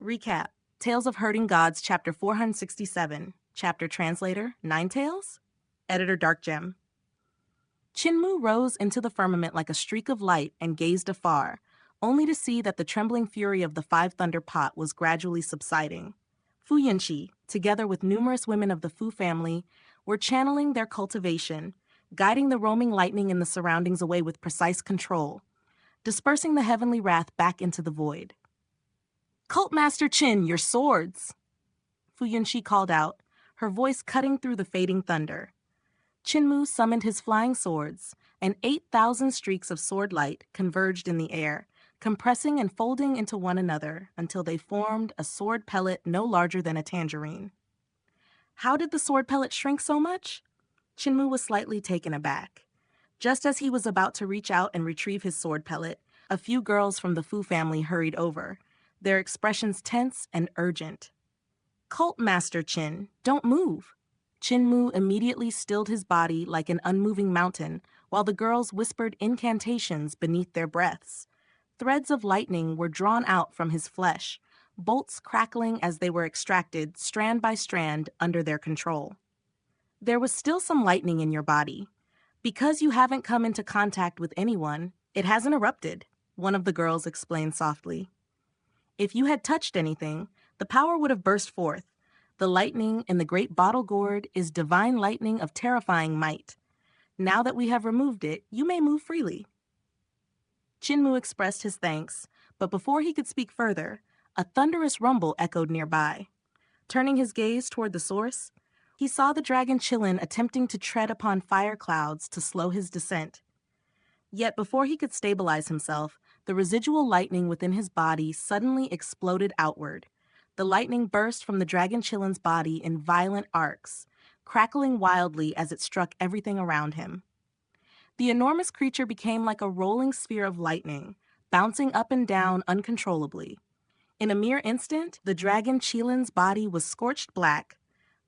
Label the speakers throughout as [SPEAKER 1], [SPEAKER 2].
[SPEAKER 1] Recap. Tales of Herding Gods, Chapter 467. Chapter Translator, Ninetales? Editor Dark Gem. Chinmu rose into the firmament like a streak of light and gazed afar, only to see that the trembling fury of the Five Thunder Pot was gradually subsiding. Fu Yunqi, together with numerous women of the Fu family, were channeling their cultivation, guiding the roaming lightning in the surroundings away with precise control, dispersing the heavenly wrath back into the void. "Cult Master Qin, your swords!" Fu Yunqi called out, her voice cutting through the fading thunder. Qinmu summoned his flying swords, and 8,000 streaks of sword light converged in the air, compressing and folding into one another until they formed a sword pellet no larger than a tangerine. How did the sword pellet shrink so much? Qinmu was slightly taken aback. Just as he was about to reach out and retrieve his sword pellet, a few girls from the Fu family hurried over, their expressions tense and urgent. "Cult Master Qin, don't move." Qinmu immediately stilled his body like an unmoving mountain, while the girls whispered incantations beneath their breaths. Threads of lightning were drawn out from his flesh, bolts crackling as they were extracted, strand by strand, under their control. "There was still some lightning in your body. Because you haven't come into contact with anyone, it hasn't erupted," one of the girls explained softly. "If you had touched anything, the power would have burst forth. The lightning in the great bottle gourd is divine lightning of terrifying might. Now that we have removed it, you may move freely." Qinmu expressed his thanks, but before he could speak further, a thunderous rumble echoed nearby. Turning his gaze toward the source, he saw the dragon Qilin attempting to tread upon fire clouds to slow his descent. Yet before he could stabilize himself, the residual lightning within his body suddenly exploded outward. The lightning burst from the dragon Qilin's body in violent arcs, crackling wildly as it struck everything around him. The enormous creature became like a rolling sphere of lightning, bouncing up and down uncontrollably. In a mere instant, the dragon Qilin's body was scorched black.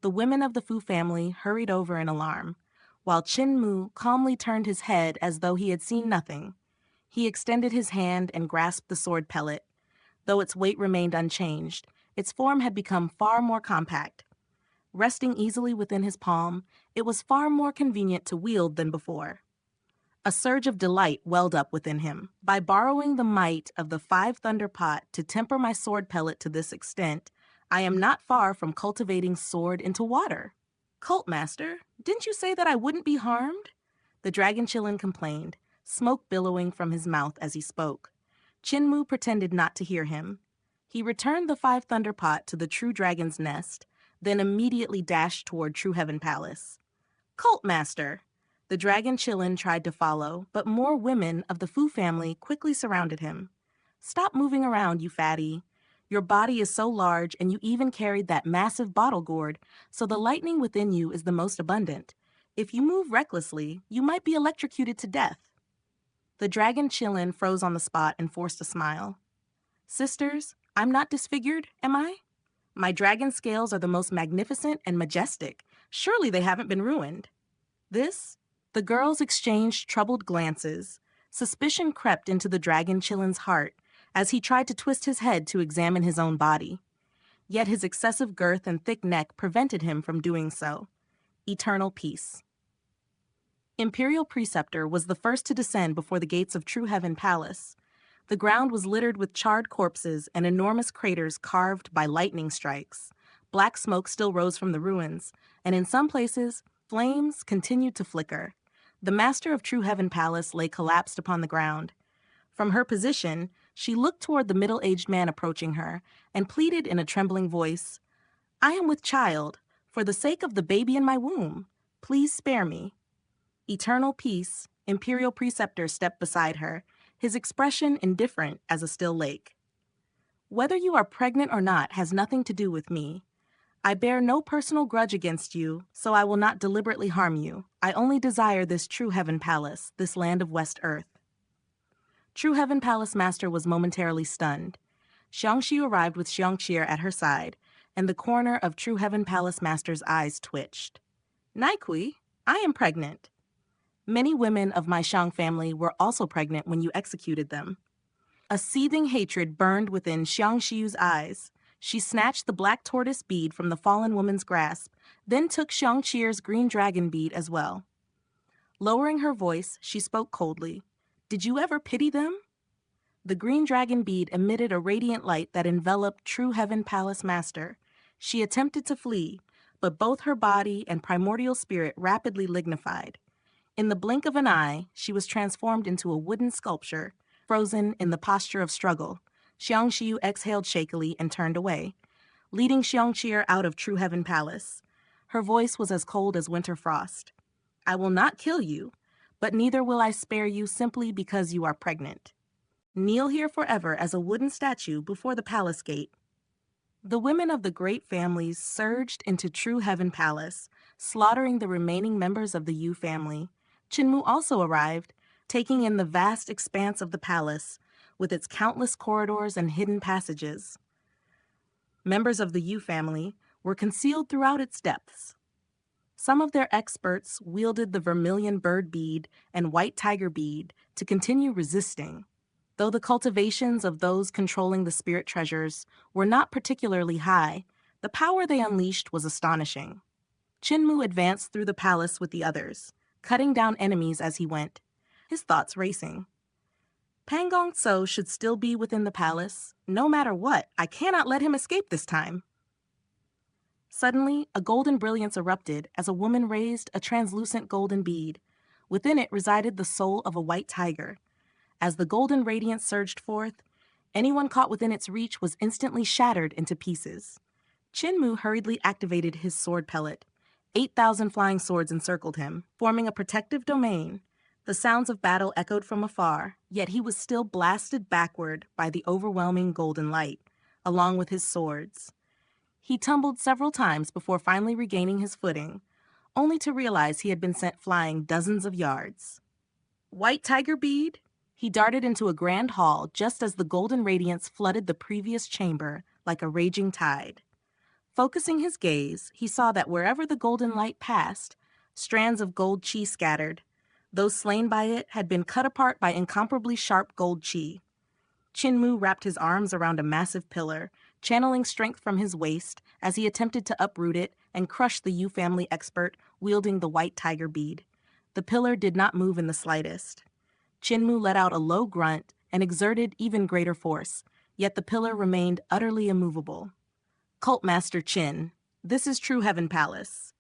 [SPEAKER 1] The women of the Fu family hurried over in alarm, while Qinmu calmly turned his head as though he had seen nothing. He extended his hand and grasped the sword pellet. Though its weight remained unchanged, its form had become far more compact. Resting easily within his palm, it was far more convenient to wield than before. A surge of delight welled up within him. "By borrowing the might of the Five Thunder Pot to temper my sword pellet to this extent, I am not far from cultivating sword into water." "Cult Master, didn't you say that I wouldn't be harmed?" The dragon Qilin complained, smoke billowing from his mouth as he spoke. Qinmu pretended not to hear him. He returned the Five Thunder Pot to the True Dragon's nest, then immediately dashed toward True Heaven Palace. "Cult Master!" The dragon Qilin tried to follow, but more women of the Fu family quickly surrounded him. "Stop moving around, you fatty. Your body is so large and you even carried that massive bottle gourd, so the lightning within you is the most abundant. If you move recklessly, you might be electrocuted to death." The dragon Qilin froze on the spot and forced a smile. "Sisters, I'm not disfigured, am I? My dragon scales are the most magnificent and majestic. Surely they haven't been ruined." "This?" The girls exchanged troubled glances. Suspicion crept into the dragon Qilin's heart as he tried to twist his head to examine his own body. Yet his excessive girth and thick neck prevented him from doing so. Eternal peace. Imperial Preceptor was the first to descend before the gates of True Heaven Palace. The ground was littered with charred corpses and enormous craters carved by lightning strikes. Black smoke still rose from the ruins, and in some places, flames continued to flicker. The master of True Heaven Palace lay collapsed upon the ground. From her position, she looked toward the middle-aged man approaching her and pleaded in a trembling voice, "I am with child. For the sake of the baby in my womb, please spare me." Eternal peace, Imperial Preceptor stepped beside her, his expression indifferent as a still lake. "Whether you are pregnant or not has nothing to do with me. I bear no personal grudge against you, so I will not deliberately harm you. I only desire this True Heaven Palace, this land of West Earth." True Heaven Palace Master was momentarily stunned. Xiangxi arrived with Xiangxir at her side, and the corner of True Heaven Palace Master's eyes twitched. "Naikui, I am pregnant." Many women of my Xiang family were also pregnant when you executed them. A seething hatred burned within Xiangxiu's eyes. She snatched the black tortoise bead from the fallen woman's grasp, then took Xiangqi's green dragon bead as well. Lowering her voice, she spoke coldly. "Did you ever pity them?" The green dragon bead emitted a radiant light that enveloped True Heaven Palace Master. She attempted to flee, but both her body and primordial spirit rapidly lignified. In the blink of an eye, she was transformed into a wooden sculpture, frozen in the posture of struggle. Xiangqiu exhaled shakily and turned away, leading Xiangqi out of True Heaven Palace. Her voice was as cold as winter frost. "I will not kill you, but neither will I spare you simply because you are pregnant. Kneel here forever as a wooden statue before the palace gate." The women of the great families surged into True Heaven Palace, slaughtering the remaining members of the Yu family. Qinmu also arrived, taking in the vast expanse of the palace, with its countless corridors and hidden passages. Members of the Yu family were concealed throughout its depths. Some of their experts wielded the vermilion bird bead and white tiger bead to continue resisting, though the cultivations of those controlling the spirit treasures were not particularly high. The power they unleashed was astonishing. Qinmu advanced through the palace with the others, cutting down enemies as he went, his thoughts racing. Pangong Tso should still be within the palace. No matter what, I cannot let him escape this time. Suddenly, a golden brilliance erupted as a woman raised a translucent golden bead. Within it resided the soul of a white tiger. As the golden radiance surged forth, anyone caught within its reach was instantly shattered into pieces. Qinmu hurriedly activated his sword pellet. 8,000 flying swords encircled him, forming a protective domain. The sounds of battle echoed from afar, yet he was still blasted backward by the overwhelming golden light, along with his swords. He tumbled several times before finally regaining his footing, only to realize he had been sent flying dozens of yards. White tiger bead? He darted into a grand hall just as the golden radiance flooded the previous chamber like a raging tide. Focusing his gaze, he saw that wherever the golden light passed, strands of gold qi scattered. Those slain by it had been cut apart by incomparably sharp gold qi. Qinmu wrapped his arms around a massive pillar, channeling strength from his waist as he attempted to uproot it and crush the Yu family expert wielding the white tiger bead. The pillar did not move in the slightest. Qinmu let out a low grunt and exerted even greater force, yet the pillar remained utterly immovable. "Cult Master Qin, this is True Heaven Palace."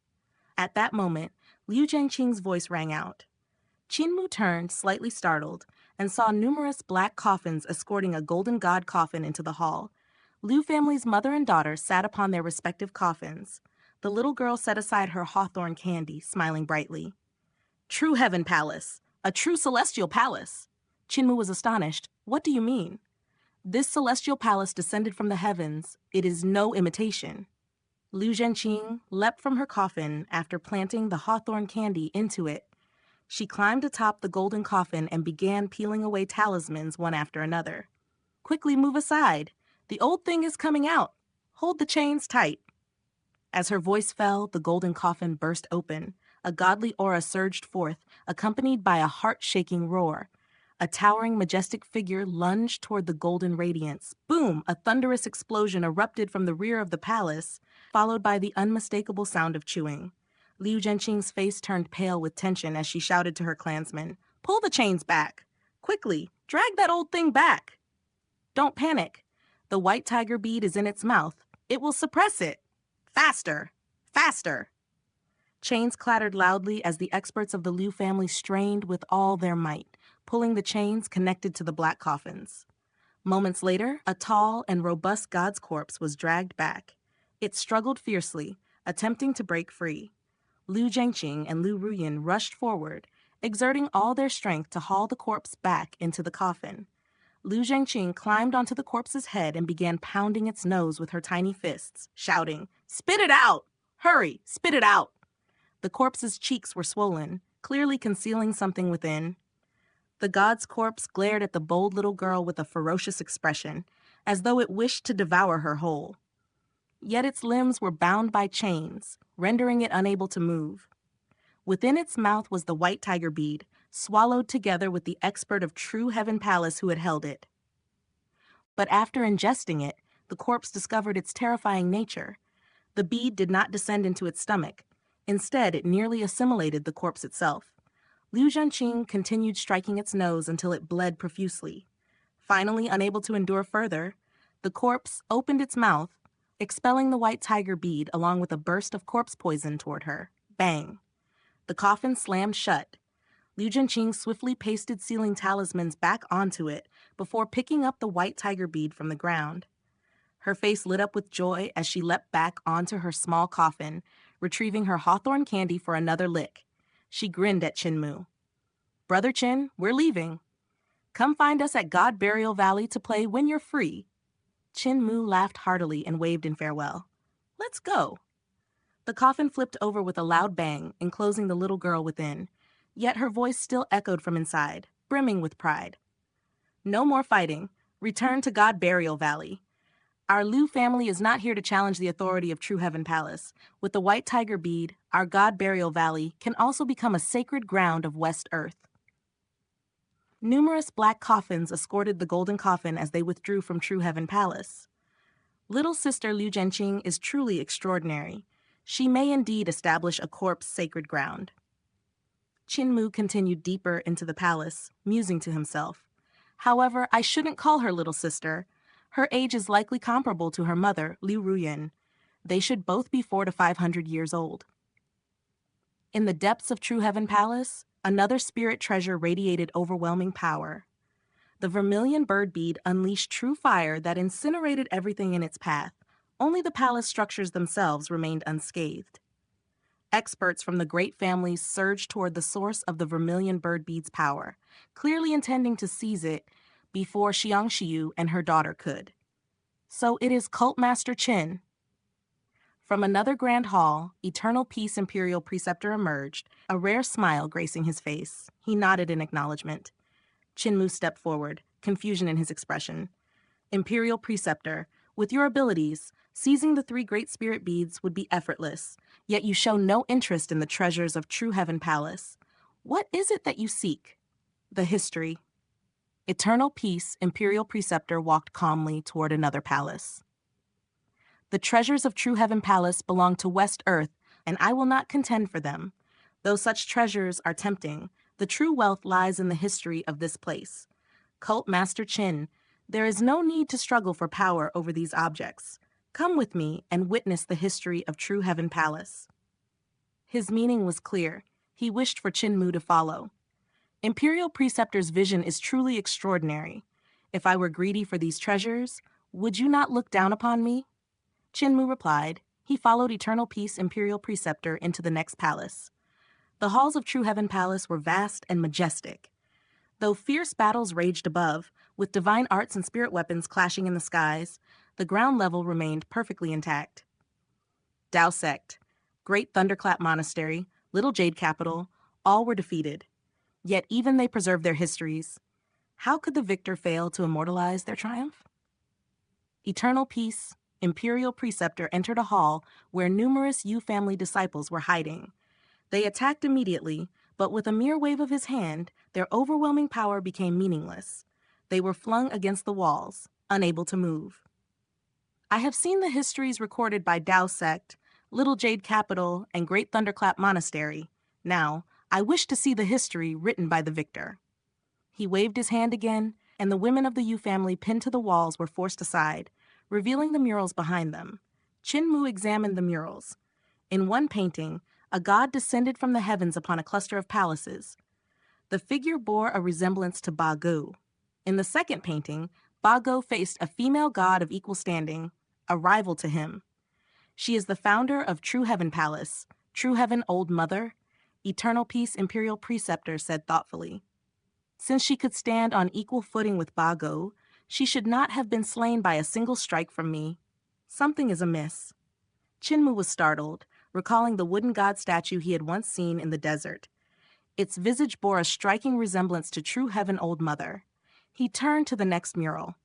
[SPEAKER 1] At that moment, Liu Zhenqing's voice rang out. Qinmu turned, slightly startled, and saw numerous black coffins escorting a golden god coffin into the hall. Liu family's mother and daughter sat upon their respective coffins. The little girl set aside her hawthorn candy, smiling brightly. "True Heaven Palace, a true celestial palace." Qinmu was astonished. "What do you mean?" "This celestial palace descended from the heavens. It is no imitation." Liu Zhenqing leapt from her coffin after planting the hawthorn candy into it. She climbed atop the golden coffin and began peeling away talismans one after another. "Quickly move aside. The old thing is coming out. Hold the chains tight." As her voice fell, the golden coffin burst open. A godly aura surged forth, accompanied by a heart-shaking roar. A towering, majestic figure lunged toward the golden radiance. Boom! A thunderous explosion erupted from the rear of the palace, followed by the unmistakable sound of chewing. Liu Zhenqing's face turned pale with tension as she shouted to her clansmen, "Pull the chains back! Quickly, drag that old thing back! Don't panic. The white tiger bead is in its mouth. It will suppress it. Faster! Faster!" Chains clattered loudly as the experts of the Liu family strained with all their might, pulling the chains connected to the black coffins. Moments later, a tall and robust god's corpse was dragged back. It struggled fiercely, attempting to break free. Liu Zhenqing and Liu Ruyin rushed forward, exerting all their strength to haul the corpse back into the coffin. Liu Zhenqing climbed onto the corpse's head and began pounding its nose with her tiny fists, shouting, "Spit it out! Hurry, spit it out!" The corpse's cheeks were swollen, clearly concealing something within. The god's corpse glared at the bold little girl with a ferocious expression, as though it wished to devour her whole. Yet its limbs were bound by chains, rendering it unable to move. Within its mouth was the white tiger bead, swallowed together with the expert of True Heaven Palace who had held it. But after ingesting it, the corpse discovered its terrifying nature. The bead did not descend into its stomach. Instead, it nearly assimilated the corpse itself. Liu Zhenqing continued striking its nose until it bled profusely. Finally, unable to endure further, the corpse opened its mouth, expelling the white tiger bead along with a burst of corpse poison toward her. Bang! The coffin slammed shut. Liu Zhenqing swiftly pasted sealing talismans back onto it before picking up the white tiger bead from the ground. Her face lit up with joy as she leapt back onto her small coffin, retrieving her hawthorn candy for another lick. She grinned at Qin Mu. "Brother Qin, we're leaving. Come find us at God Burial Valley to play when you're free." Qin Mu laughed heartily and waved in farewell. "Let's go." The coffin flipped over with a loud bang, enclosing the little girl within, yet her voice still echoed from inside, brimming with pride. "No more fighting. Return to God Burial Valley. Our Liu family is not here to challenge the authority of True Heaven Palace. With the White Tiger Bead, our God Burial Valley can also become a sacred ground of West Earth." Numerous black coffins escorted the golden coffin as they withdrew from True Heaven Palace. Little sister Liu Zhenqing is truly extraordinary. She may indeed establish a corpse sacred ground. Qin Mu continued deeper into the palace, musing to himself. However, I shouldn't call her little sister. Her age is likely comparable to her mother, Liu Ruyan. They should both be 400 to 500 years old. In the depths of True Heaven Palace, another spirit treasure radiated overwhelming power. The vermilion bird bead unleashed true fire that incinerated everything in its path. Only the palace structures themselves remained unscathed. Experts from the great families surged toward the source of the vermilion bird bead's power, clearly intending to seize it before Xiang Xiu and her daughter could. So it is Cult Master Qin. From another grand hall, Eternal Peace Imperial Preceptor emerged, a rare smile gracing his face. He nodded in acknowledgement. Qin Mu stepped forward, confusion in his expression. "Imperial Preceptor, with your abilities, seizing the 3 great spirit beads would be effortless, yet you show no interest in the treasures of True Heaven Palace. What is it that you seek?" "The history." Eternal Peace Imperial Preceptor walked calmly toward another palace. "The treasures of True Heaven Palace belong to West Earth, and I will not contend for them. Though such treasures are tempting, the true wealth lies in the history of this place. Cult Master Qin, there is no need to struggle for power over these objects. Come with me and witness the history of True Heaven Palace." His meaning was clear. He wished for Qin Mu to follow. Imperial Preceptor's vision is truly extraordinary. If I were greedy for these treasures, would you not look down upon me? Qin Mu replied. He followed Eternal Peace Imperial Preceptor into the next palace. The halls of True Heaven Palace were vast and majestic. Though fierce battles raged above, with divine arts and spirit weapons clashing in the skies, the ground level remained perfectly intact. Dao Sect, Great Thunderclap Monastery, Little Jade Capital, all were defeated. Yet even they preserved their histories. How could the victor fail to immortalize their triumph? Eternal Peace Imperial Preceptor entered a hall where numerous Yu family disciples were hiding. They attacked immediately, but with a mere wave of his hand, their overwhelming power became meaningless. They were flung against the walls, unable to move. I have seen the histories recorded by Dao Sect, Little Jade Capital, and Great Thunderclap Monastery. Now, I wish to see the history written by the victor. He waved his hand again, and the women of the Yu family pinned to the walls were forced aside, revealing the murals behind them. Qin Mu examined the murals. In one painting, a god descended from the heavens upon a cluster of palaces. The figure bore a resemblance to Ba Gu. In the second painting, Ba Gu faced a female god of equal standing, a rival to him. She is the founder of True Heaven Palace, True Heaven Old Mother, Eternal Peace Imperial Preceptor said thoughtfully. Since she could stand on equal footing with Ba Gu, she should not have been slain by a single strike from me. Something is amiss. Qin Mu was startled, recalling the wooden god statue he had once seen in the desert. Its visage bore a striking resemblance to True Heaven Old Mother. He turned to the next mural.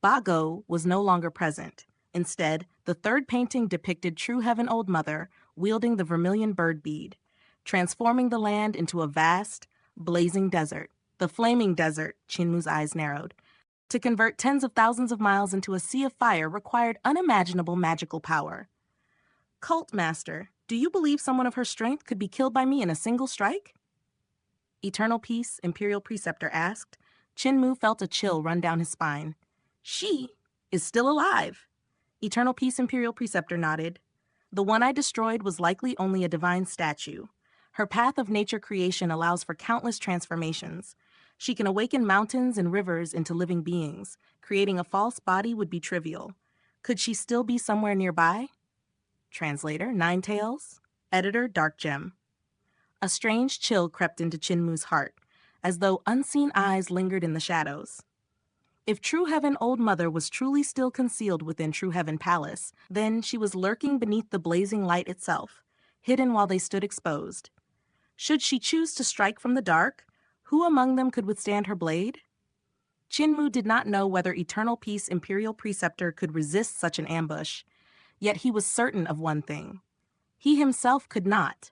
[SPEAKER 1] Ba Gu was no longer present. Instead, the third painting depicted True Heaven Old Mother wielding the vermilion bird bead, transforming the land into a vast, blazing desert. The flaming desert, Qin Mu's eyes narrowed. To convert tens of thousands of miles into a sea of fire required unimaginable magical power. Cult Master, do you believe someone of her strength could be killed by me in a single strike? Eternal Peace, Imperial Preceptor asked. Chinmu felt a chill run down his spine. She is still alive. Eternal Peace, Imperial Preceptor nodded. The one I destroyed was likely only a divine statue. Her path of nature creation allows for countless transformations. She can awaken mountains and rivers into living beings. Creating a false body would be trivial. Could she still be somewhere nearby? Translator, Ninetales. Editor, Dark Gem. A strange chill crept into Chinmu's heart, as though unseen eyes lingered in the shadows. If True Heaven Old Mother was truly still concealed within True Heaven Palace, then she was lurking beneath the blazing light itself, hidden while they stood exposed. Should she choose to strike from the dark, who among them could withstand her blade? Chinmu did not know whether Eternal Peace Imperial Preceptor could resist such an ambush, yet he was certain of one thing. He himself could not.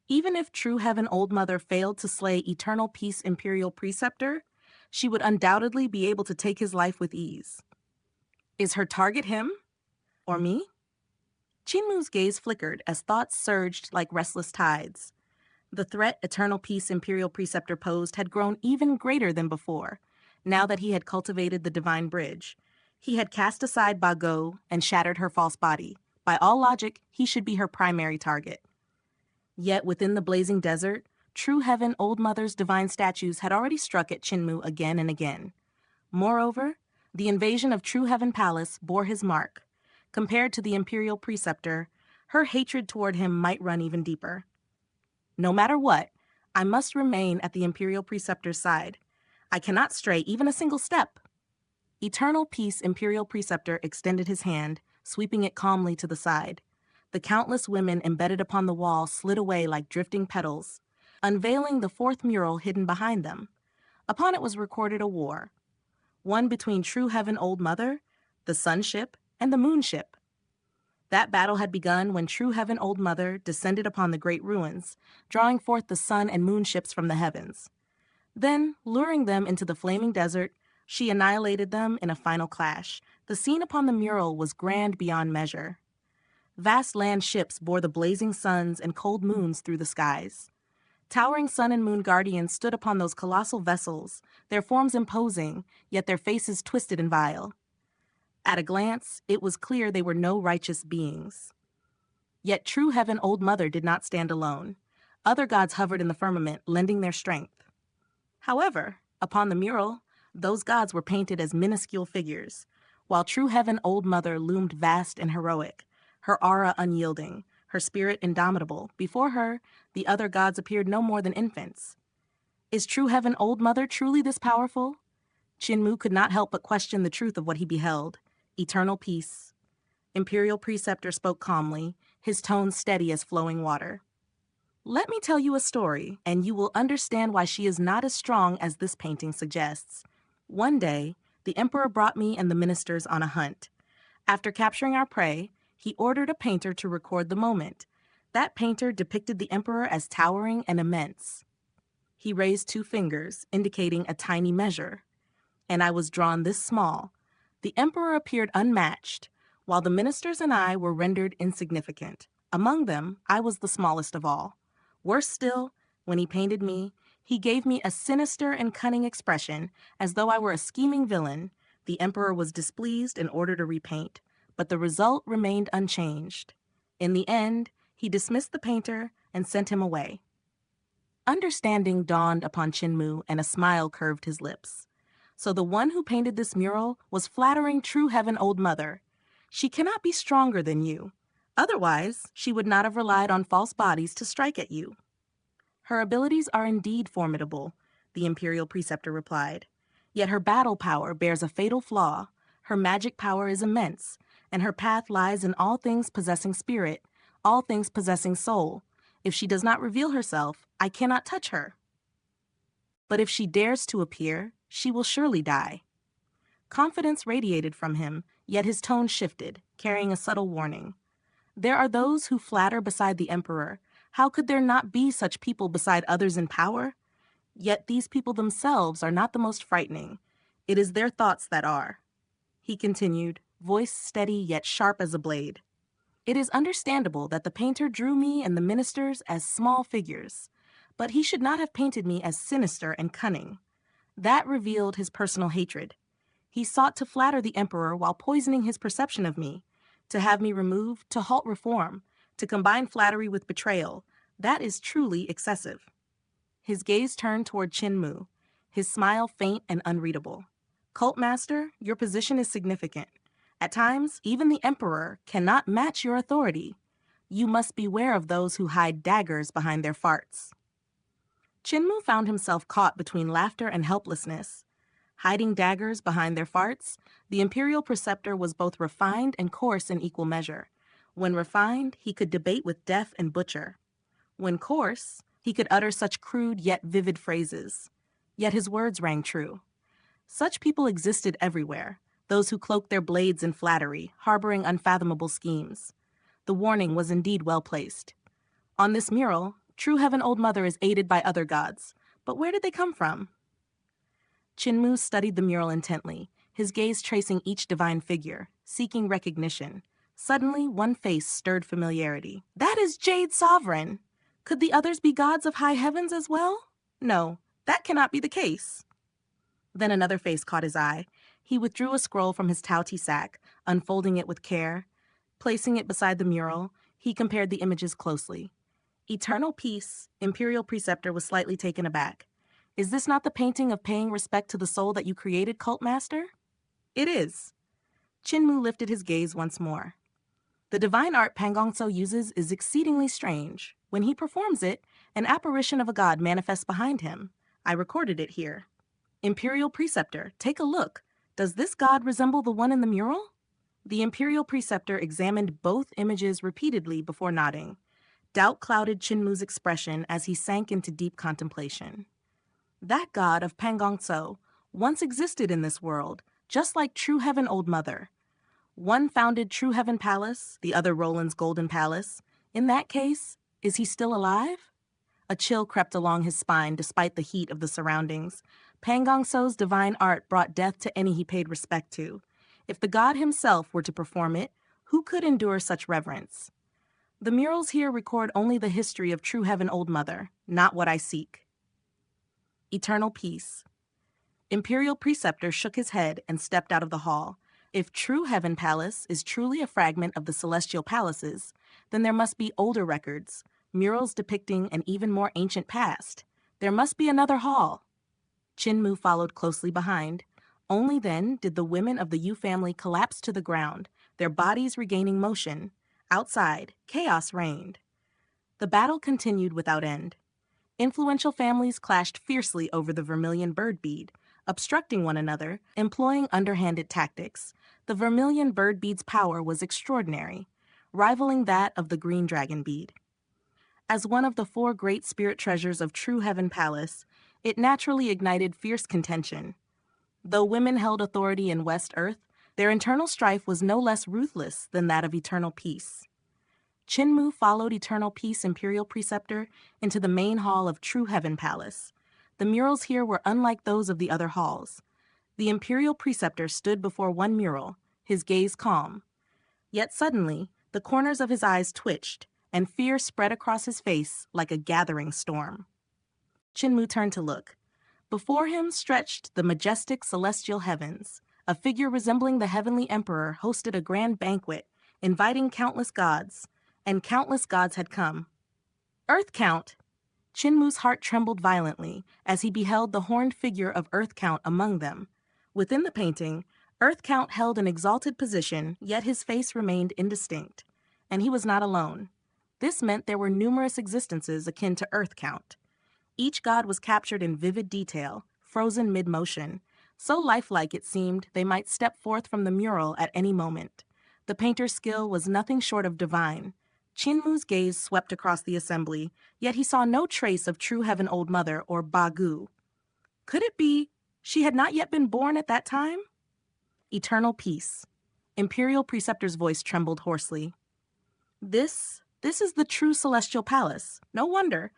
[SPEAKER 1] Even if True Heaven Old Mother failed to slay Eternal Peace Imperial Preceptor, she would undoubtedly be able to take his life with ease. Is her target him? Or me? Chinmu's gaze flickered as thoughts surged like restless tides. The threat Eternal Peace Imperial Preceptor posed had grown even greater than before, now that he had cultivated the Divine Bridge. He had cast aside Bago and shattered her false body. By all logic, he should be her primary target. Yet within the blazing desert, True Heaven Old Mother's divine statues had already struck at Chinmu again and again. Moreover, the invasion of True Heaven Palace bore his mark. Compared to the Imperial Preceptor, her hatred toward him might run even deeper. No matter what, I must remain at the Imperial Preceptor's side. I cannot stray even a single step. Eternal Peace Imperial Preceptor extended his hand, sweeping it calmly to the side. The countless women embedded upon the wall slid away like drifting petals, unveiling the fourth mural hidden behind them. Upon it was recorded a war, one between True Heaven Old Mother, the Sun Ship, and the Moon Ship. That battle had begun when True Heaven Old Mother descended upon the great ruins, drawing forth the sun and moon ships from the heavens. Then, luring them into the flaming desert, she annihilated them in a final clash. The scene upon the mural was grand beyond measure. Vast land ships bore the blazing suns and cold moons through the skies. Towering sun and moon guardians stood upon those colossal vessels, their forms imposing, yet their faces twisted and vile. At a glance, it was clear they were no righteous beings. Yet True Heaven Old Mother did not stand alone. Other gods hovered in the firmament, lending their strength. However, upon the mural, those gods were painted as minuscule figures, while True Heaven Old Mother loomed vast and heroic, her aura unyielding, her spirit indomitable. Before her, the other gods appeared no more than infants. Is True Heaven Old Mother truly this powerful? Chinmu could not help but question the truth of what he beheld. Eternal Peace. Imperial Preceptor spoke calmly, his tone steady as flowing water. Let me tell you a story, and you will understand why she is not as strong as this painting suggests. One day, the Emperor brought me and the ministers on a hunt. After capturing our prey, he ordered a painter to record the moment. That painter depicted the Emperor as towering and immense. He raised 2 fingers, indicating a tiny measure. And I was drawn this small. The Emperor appeared unmatched, while the ministers and I were rendered insignificant. Among them, I was the smallest of all. Worse still, when he painted me, he gave me a sinister and cunning expression, as though I were a scheming villain. The Emperor was displeased and ordered a repaint, but the result remained unchanged. In the end, he dismissed the painter and sent him away. Understanding dawned upon Chinmu, and a smile curved his lips. So the one who painted this mural was flattering True Heaven Old Mother. She cannot be stronger than you. Otherwise, she would not have relied on false bodies to strike at you. Her abilities are indeed formidable, the Imperial Preceptor replied. Yet her battle power bears a fatal flaw. Her magic power is immense, and her path lies in all things possessing spirit, all things possessing soul. If she does not reveal herself, I cannot touch her. But if she dares to appear, she will surely die. Confidence radiated from him, yet his tone shifted, carrying a subtle warning. There are those who flatter beside the Emperor. How could there not be such people beside others in power? Yet these people themselves are not the most frightening. It is their thoughts that are. He continued, voice steady yet sharp as a blade. It is understandable that the painter drew me and the ministers as small figures, but he should not have painted me as sinister and cunning. That revealed his personal hatred. He sought to flatter the emperor while poisoning his perception of me, to have me removed, to halt reform, to combine flattery with betrayal. That is truly excessive. His gaze turned toward Qin Mu, his smile faint and unreadable. Cult master, your position is significant. At times, even the emperor cannot match your authority. You must beware of those who hide daggers behind their farts. Qin Mu found himself caught between laughter and helplessness. Hiding daggers behind their farts, the imperial preceptor was both refined and coarse in equal measure. When refined, he could debate with deaf and butcher. When coarse, he could utter such crude yet vivid phrases. Yet his words rang true. Such people existed everywhere, those who cloaked their blades in flattery, harboring unfathomable schemes. The warning was indeed well placed. On this mural, True Heaven Old Mother is aided by other gods, but where did they come from? Qin Mu studied the mural intently, his gaze tracing each divine figure, seeking recognition. Suddenly, one face stirred familiarity. That is Jade Sovereign! Could the others be gods of high heavens as well? No, that cannot be the case. Then another face caught his eye. He withdrew a scroll from his touty sack, unfolding it with care. Placing it beside the mural, he compared the images closely. Eternal Peace, Imperial Preceptor was slightly taken aback. Is this not the painting of paying respect to the soul that you created, Cult Master? It is. Qin Mu lifted his gaze once more. The divine art Pangongso uses is exceedingly strange. When he performs it, an apparition of a god manifests behind him. I recorded it here. Imperial Preceptor, take a look. Does this god resemble the one in the mural? The Imperial Preceptor examined both images repeatedly before nodding. Doubt clouded Qin Mu's expression as he sank into deep contemplation. That god of Pangongso once existed in this world, just like True Heaven Old Mother. One founded True Heaven Palace, the other Roland's Golden Palace. In that case, is he still alive? A chill crept along his spine despite the heat of the surroundings. Pangongso's divine art brought death to any he paid respect to. If the god himself were to perform it, who could endure such reverence? The murals here record only the history of True Heaven Old Mother, not what I seek. Eternal Peace. Imperial Preceptor shook his head and stepped out of the hall. If True Heaven Palace is truly a fragment of the celestial palaces, then there must be older records, murals depicting an even more ancient past. There must be another hall. Qin Mu followed closely behind. Only then did the women of the Yu family collapse to the ground, their bodies regaining motion. Outside, chaos reigned. The battle continued without end. Influential families clashed fiercely over the vermilion bird bead, obstructing one another, employing underhanded tactics. The vermilion bird bead's power was extraordinary, rivaling that of the green dragon bead. As one of the 4 great spirit treasures of True Heaven Palace, it naturally ignited fierce contention. Though women held authority in West Earth, their internal strife was no less ruthless than that of Eternal Peace. Qin Mu followed Eternal Peace Imperial Preceptor into the main hall of True Heaven Palace. The murals here were unlike those of the other halls. The Imperial Preceptor stood before one mural, his gaze calm. Yet suddenly, the corners of his eyes twitched, and fear spread across his face like a gathering storm. Qin Mu turned to look. Before him stretched the majestic celestial heavens. A figure resembling the heavenly emperor hosted a grand banquet, inviting countless gods, and countless gods had come. Earth Count! Qin Mu's heart trembled violently as he beheld the horned figure of Earth Count among them. Within the painting, Earth Count held an exalted position, yet his face remained indistinct. And he was not alone. This meant there were numerous existences akin to Earth Count. Each god was captured in vivid detail, frozen mid-motion. So lifelike it seemed they might step forth from the mural at any moment. The painter's skill was nothing short of divine. Qin Mu's gaze swept across the assembly, yet he saw no trace of True Heaven Old Mother or Ba Gu. Could it be she had not yet been born at that time? Eternal Peace. Imperial Preceptor's voice trembled hoarsely. This is the true Celestial Palace. No wonder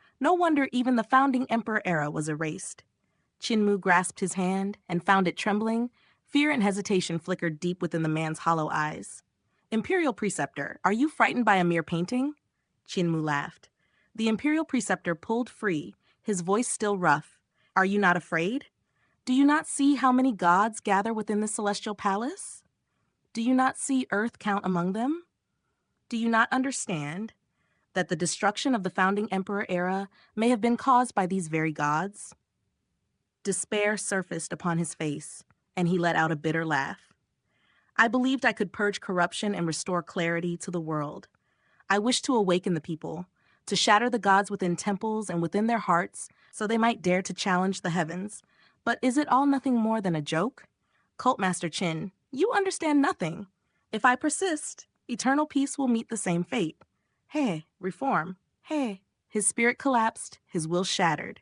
[SPEAKER 1] even the founding Emperor era was erased. Chin-Mu grasped his hand and found it trembling. Fear and hesitation flickered deep within the man's hollow eyes. Imperial Preceptor, are you frightened by a mere painting? Chin-Mu laughed. The Imperial Preceptor pulled free, his voice still rough. Are you not afraid? Do you not see how many gods gather within the celestial palace? Do you not see Earth count among them? Do you not understand that the destruction of the founding emperor era may have been caused by these very gods? Despair surfaced upon his face, and he let out a bitter laugh. I believed I could purge corruption and restore clarity to the world. I wished to awaken the people, to shatter the gods within temples and within their hearts so they might dare to challenge the heavens. But is it all nothing more than a joke? Cultmaster Qin, you understand nothing. If I persist, eternal peace will meet the same fate. Hey, reform. Hey. His spirit collapsed, his will shattered.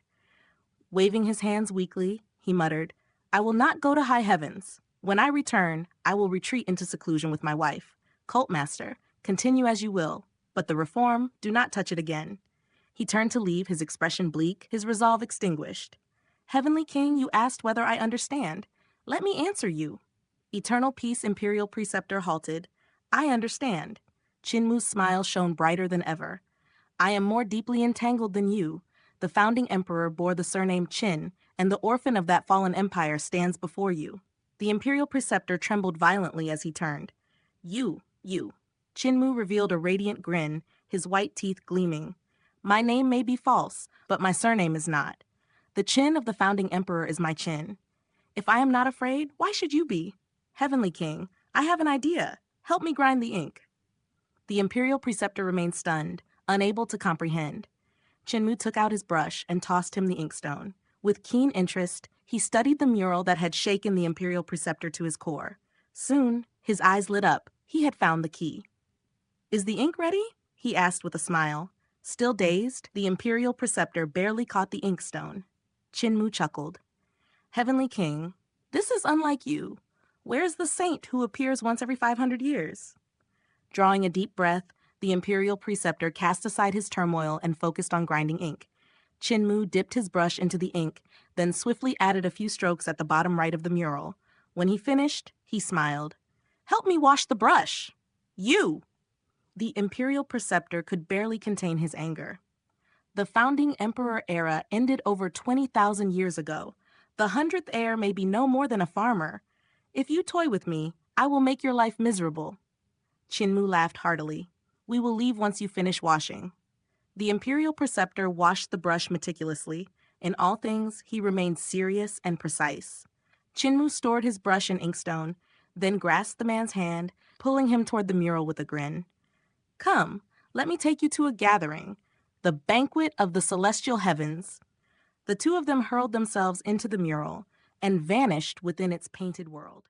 [SPEAKER 1] Waving his hands weakly, he muttered, I will not go to high heavens. When I return, I will retreat into seclusion with my wife. Cultmaster, continue as you will, but the reform, do not touch it again. He turned to leave, his expression bleak, his resolve extinguished. Heavenly King, you asked whether I understand. Let me answer you. Eternal Peace Imperial Preceptor halted. I understand. Chin-Mu's smile shone brighter than ever. I am more deeply entangled than you. The founding emperor bore the surname Qin, and the orphan of that fallen empire stands before you. The Imperial Preceptor trembled violently as he turned. You. Chin-Mu revealed a radiant grin, his white teeth gleaming. My name may be false, but my surname is not. The Qin of the founding emperor is my Qin. If I am not afraid, why should you be? Heavenly King, I have an idea. Help me grind the ink. The Imperial Preceptor remained stunned, unable to comprehend. Chin-Mu took out his brush and tossed him the inkstone. With keen interest, he studied the mural that had shaken the Imperial Preceptor to his core. Soon, his eyes lit up. He had found the key. Is the ink ready? He asked with a smile. Still dazed, the Imperial Preceptor barely caught the inkstone. Chin-Mu chuckled. Heavenly King, this is unlike you. Where's the saint who appears once every 500 years? Drawing a deep breath, the Imperial Preceptor cast aside his turmoil and focused on grinding ink. Chin-Mu dipped his brush into the ink, then swiftly added a few strokes at the bottom right of the mural. When he finished, he smiled. Help me wash the brush. You! The Imperial Preceptor could barely contain his anger. The founding emperor era ended over 20,000 years ago. The 100th heir may be no more than a farmer. If you toy with me, I will make your life miserable. Chin-Mu laughed heartily. We will leave once you finish washing. The Imperial Preceptor washed the brush meticulously. In all things, he remained serious and precise. Chin-Mu stored his brush and inkstone, then grasped the man's hand, pulling him toward the mural with a grin. Come, let me take you to a gathering, the banquet of the celestial heavens. The two of them hurled themselves into the mural and vanished within its painted world.